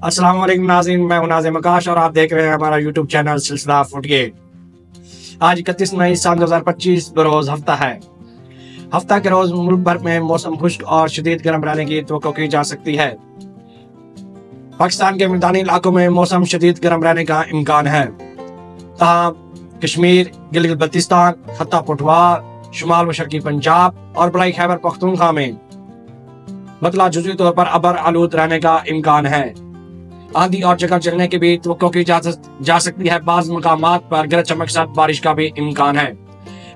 अस्सलाम वालेकुम नाज़रीन, मैं हूं नाज़िम आकाश और आप देख रहे हैं हमारा यूट्यूब चैनल सिलसिला 48। आज 31 मई सन 2025 बरोज हफ्ता है। हफ्ता के रोज मुल्क भर में मौसम खुश्क और शदीद गर्म रहने की तवक्को की जा सकती है। पाकिस्तान के मैदानी इलाकों में मौसम शदीद गर्म रहने का इम्कान है। तहम कश्मीर, गिलगित बल्तिस्तान, खत्ता पठवार, शुमाल मशरकी पंजाब और बलाई खैबर पख्तूनख्वा में मतला जुज़वी तौर पर अबर आलूद रहने का इम्कान है। आंधी और जगह चलने की भी तवक्को की जा सकती है। बाज़ मकामात पर गरज चमक के साथ बारिश का भी इम्कान है।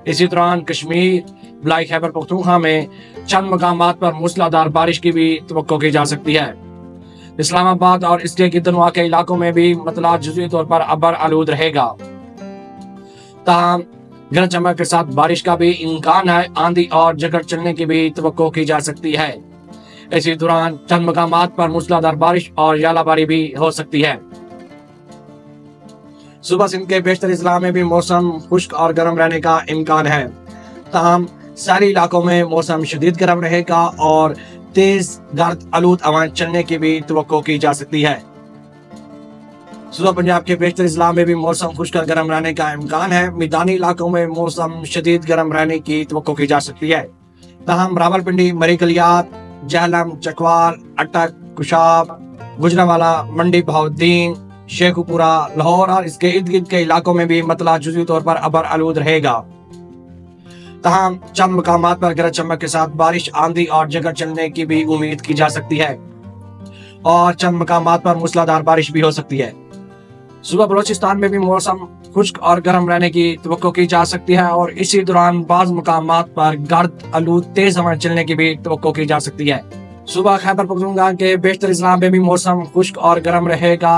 इसी दौरान कश्मीर, बलाई खैबर पख्तूनख्वा में चंद मकामात पर मूसलाधार बारिश की भी तवक्को की जा सकती है। इस्लामाबाद और इसके गिरदनुमा के इलाकों में भी मतला जुज़वी तौर पर अबर आलूद रहेगा। ताहम गरज चमक के साथ बारिश का भी इम्कान है। आंधी और जगह चलने की भी तवक्को की जा सकती है। इसी दौरान चंद मकामात पर मूसलाधार बारिश और यालाबारी भी हो सकती है। सुबह सिंध के बेशतर इजला में भी मौसम खुश्क और गर्म रहने का इम्कान है। ताहम सारे इलाकों में मौसम शदीद गर्म रहेगा और तेज गर्द आलूद हवाएं चलने की भी तवक्को की जा सकती है। सुबह पंजाब के बेशतर इजला में भी मौसम खुश्क और गर्म रहने का इम्कान है। मैदानी इलाकों में मौसम शदीद गर्म रहने की तवक्को की जा सकती है। ताहम रावलपिंडी, मरी कलियात, जहलम, चकवाल, अटक, कुशाब, गुजरावाला, मंडी बहाउद्दीन, शेखुपुरा, लाहौर और इसके इर्द गिर्द के इलाकों में भी मतला जुज़वी तौर पर अबर आलूद रहेगा। तहम चंद मकामात पर गरज चमक के साथ बारिश, आंधी और जगह चलने की भी उम्मीद की जा सकती है और चंद मकामात पर मूसलाधार बारिश भी हो सकती है। सुबह बलोचिस्तान में भी मौसम खुश्क और गर्म रहने की तवक्को की जा सकती है और इसी दौरान बाज़ मकामात पर गर्द आलूद तेज हवाएं चलने की भी तवक्को की जा सकती है। सुबह खैबर पख्तूनख्वा के बेशतर इजला में भी मौसम खुश्क और गर्म रहेगा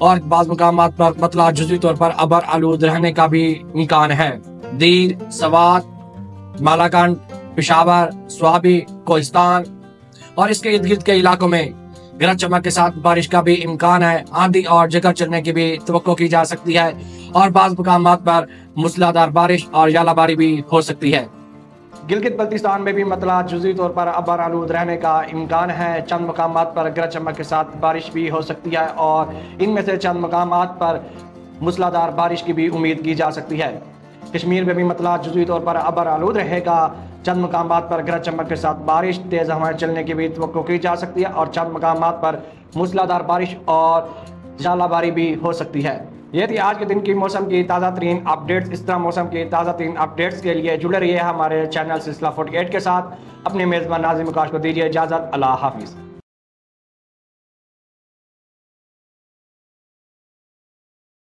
और बाज़ मकामात पर मतला जुज़वी तौर पर अबर आलूद रहने का भी इम्कान है। दीर, सवात, मालाकंड, पेशावर, स्वाबी, कोहिस्तान और इसके इर्द गिर्द के इलाकों में गरज चमक के साथ बारिश का भी इम्कान है। आंधी और जगह चलने की भी तवक्को की जा सकती है और बाज़ मकामात पर मूसलाधार बारिश और यालाबारी भी हो सकती है। गिलगित बल्तिस्तान में भी मतला जुज़वी तौर पर अबर आलूद रहने का इम्कान है। चंद मकामात पर गरज चमक के साथ बारिश भी हो सकती है और इनमें से चंद मकामात पर मूसलाधार बारिश की भी उम्मीद की जा सकती है। कश्मीर में भी मतला जुज़वी तौर पर अबर आलूद रहेगा। चंद मकामात पर गरज चमक के साथ बारिश, तेज हवाएं चलने की भी तवक्को की जा सकती है और चंद मकामात पर मूसलाधार बारिश और यालाबारी भी हो सकती है। ये थी आज के दिन की मौसम की ताज़ा तरीन अपडेट्स। इस तरह मौसम की ताज़ा तरीन अपडेट्स के लिए जुड़े रहिए हमारे चैनल सिलसिला 48 के साथ। अपने मेज़बान नाज़िम आकाश को दीजिए इजाज़त। अल्लाह हाफिज़।